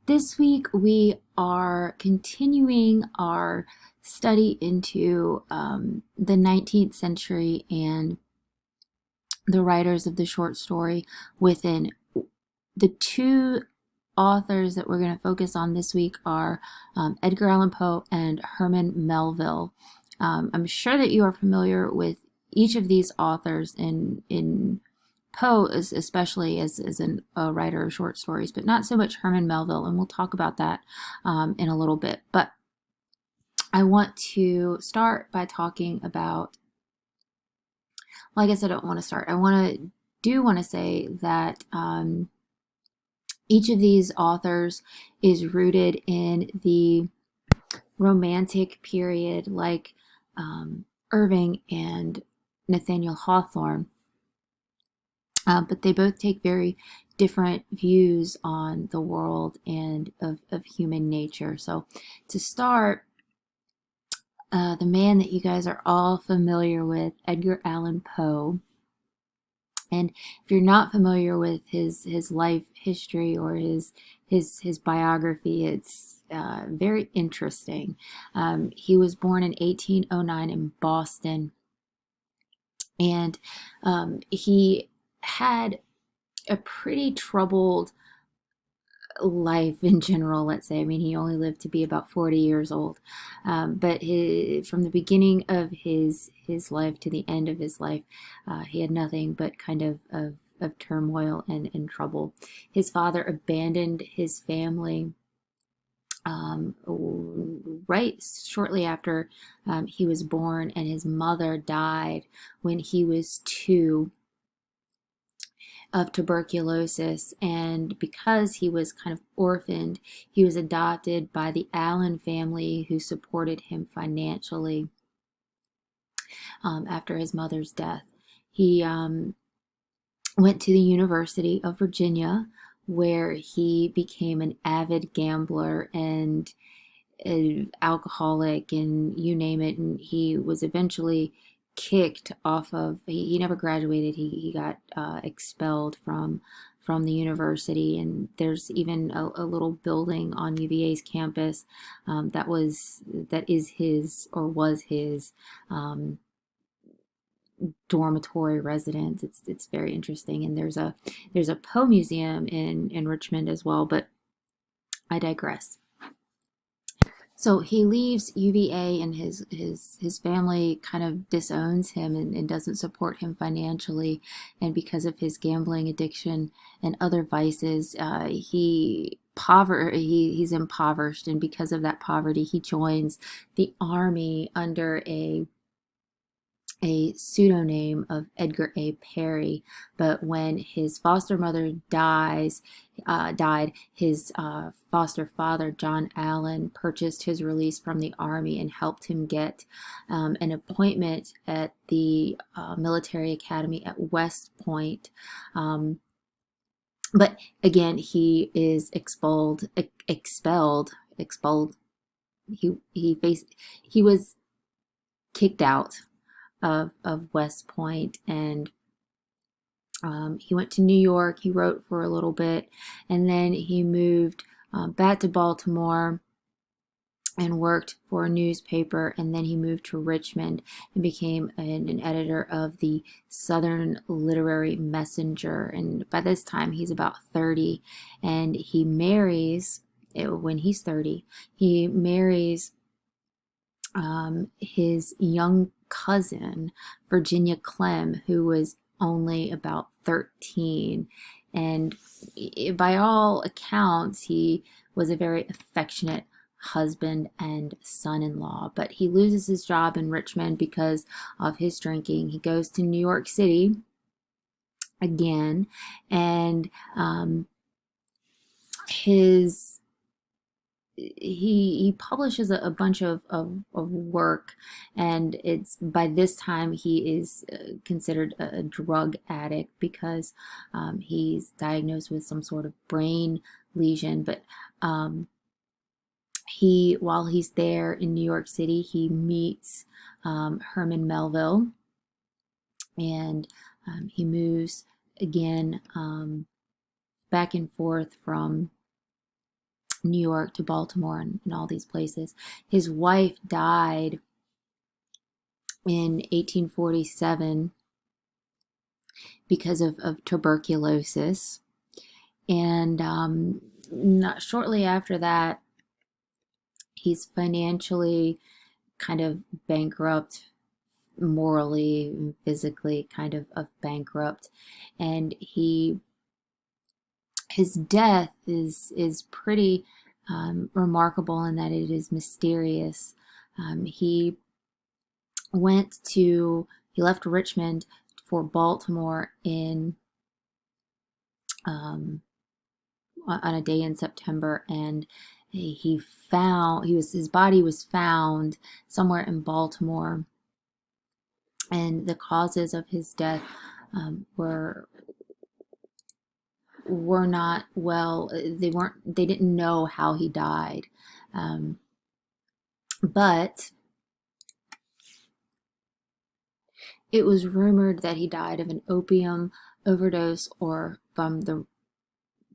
This week we are continuing our study into the 19th century and the writers of the short story within. The two authors that we're going to focus on this week are Edgar Allan Poe and Herman Melville. I'm sure that you are familiar with each of these authors in Poe, especially as a writer of short stories, but not so much Herman Melville, and we'll talk about that in a little bit. But I want to start by talking about, well, I guess I don't want to start. Do want to say that each of these authors is rooted in the Romantic period, like Irving and Nathaniel Hawthorne. But they both take very different views on the world and of human nature. So to start, the man that you guys are all familiar with, Edgar Allan Poe. And if you're not familiar with his life history or his biography, it's very interesting. He was born in 1809 in Boston, and he had a pretty troubled life in general, let's say. I mean, he only lived to be about 40 years old. But from the beginning of his life to the end of his life, he had nothing but kind of turmoil and trouble. His father abandoned his family right shortly after he was born, and his mother died when he was 2 of tuberculosis. And because he was kind of orphaned, he was adopted by the Allen family, who supported him financially after his mother's death. He went to the University of Virginia, where he became an avid gambler and an alcoholic, and you name it. And he was eventually kicked off of. He never graduated. He got expelled from the university, and there's even a little building on UVA's campus that is his, or was his, dormitory residence. It's very interesting, and there's a Poe museum in Richmond as well. But I digress. So he leaves UVA, and his family kind of disowns him and doesn't support him financially. And because of his gambling addiction and other vices, he's impoverished. And because of that poverty, he joins the army under a pseudonym of Edgar A. Perry. But when his foster mother died, his foster father, John Allen, purchased his release from the army and helped him get an appointment at the military academy at West Point. But again, he is expelled. He was kicked out of West Point, and he went to New York. He wrote for a little bit, and then he moved back to Baltimore and worked for a newspaper. And then he moved to Richmond and became an editor of the Southern Literary Messenger. And by this time, he's about 30, and he marries. When he's 30, he marries his young cousin, Virginia Clem, who was only about 13. And by all accounts, he was a very affectionate husband and son-in-law. But he loses his job in Richmond because of his drinking. He goes to New York City again, and his he publishes a bunch of work, and it's by this time he is considered a drug addict because he's diagnosed with some sort of brain lesion. But while he's there in New York City, he meets Herman Melville, and he moves again back and forth from New York to Baltimore and all these places. His wife died in 1847 because of tuberculosis. And not shortly after that, he's financially kind of bankrupt, morally and physically kind of bankrupt. And his death is pretty remarkable in that it is mysterious. He left Richmond for Baltimore in on a day in September, and his body was found somewhere in Baltimore, and the causes of his death were not well. They didn't know how he died, but it was rumored that he died of an opium overdose or from the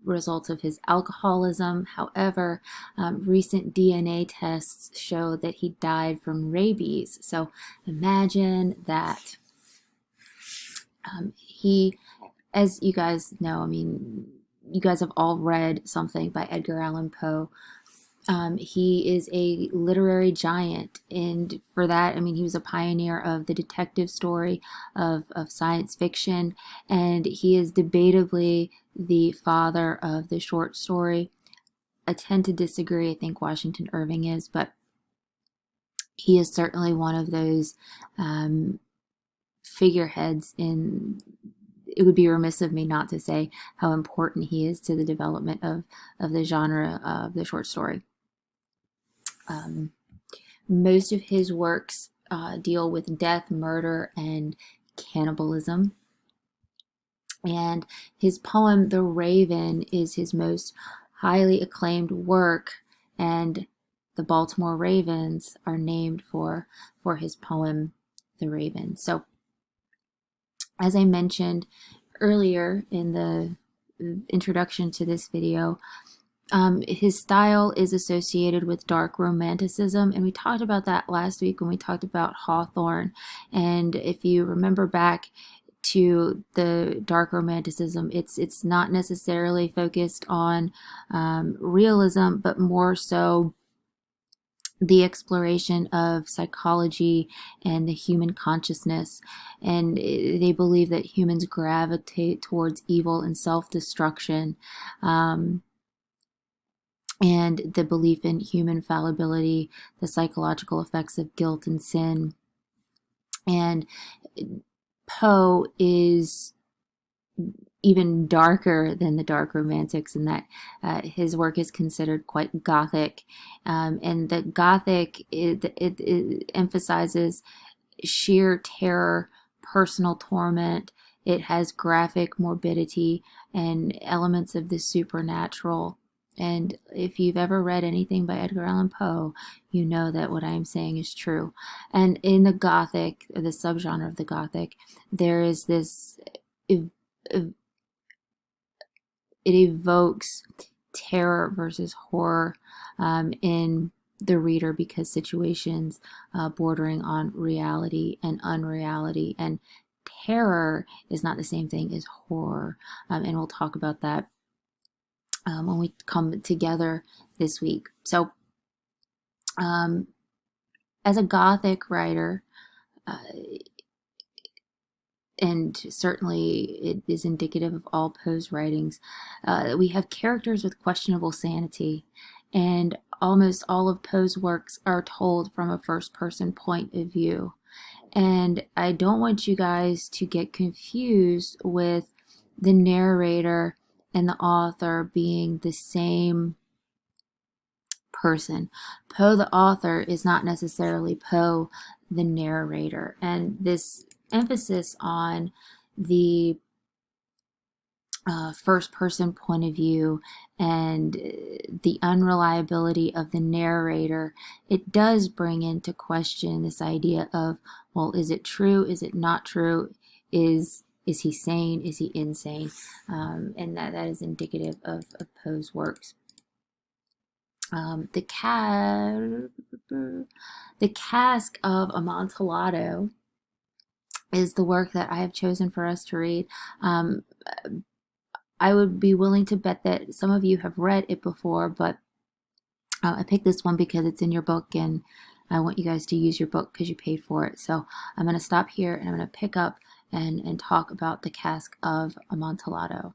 results of his alcoholism. However, recent DNA tests show that he died from rabies. So imagine that. As you guys know, I mean, you guys have all read something by Edgar Allan Poe. He is a literary giant, and for that, I mean, he was a pioneer of the detective story, of science fiction, and he is debatably the father of the short story. I tend to disagree. I think Washington Irving is, but he is certainly one of those figureheads in. It would be remiss of me not to say how important he is to the development of the genre of the short story. Most of his works deal with death, murder, and cannibalism. And his poem, The Raven, is his most highly acclaimed work, and the Baltimore Ravens are named for his poem, The Raven. So, as I mentioned earlier in the introduction to this video, his style is associated with dark romanticism, and we talked about that last week when we talked about Hawthorne. And if you remember back to the dark romanticism, it's not necessarily focused on realism, but more so the exploration of psychology and the human consciousness. And they believe that humans gravitate towards evil and self-destruction. And the belief in human fallibility, the psychological effects of guilt and sin. And Poe is even darker than the dark romantics in that his work is considered quite gothic. And the gothic, it emphasizes sheer terror, personal torment. It has graphic morbidity and elements of the supernatural. And if you've ever read anything by Edgar Allan Poe, you know that what I'm saying is true. And in the Gothic, or the subgenre of the Gothic, there is this, it evokes terror versus horror in the reader, because situations bordering on reality and unreality. And terror is not the same thing as horror. And we'll talk about that when we come together this week. So, as a Gothic writer, and certainly it is indicative of all Poe's writings, we have characters with questionable sanity, and almost all of Poe's works are told from a first-person point of view. And I don't want you guys to get confused with the narrator and the author being the same person. Poe the author is not necessarily Poe the narrator. And this emphasis on the first person point of view and the unreliability of the narrator, it does bring into question this idea of, well, is it true? Is it not true? Is he sane? Is he insane? And that is indicative of Poe's works. The Cask of Amontillado is the work that I have chosen for us to read. Um, I would be willing to bet that some of you have read it before, but I picked this one because it's in your book and I want you guys to use your book because you paid for it. So I'm going to stop here and I'm going to pick up and talk about the Cask of Amontillado.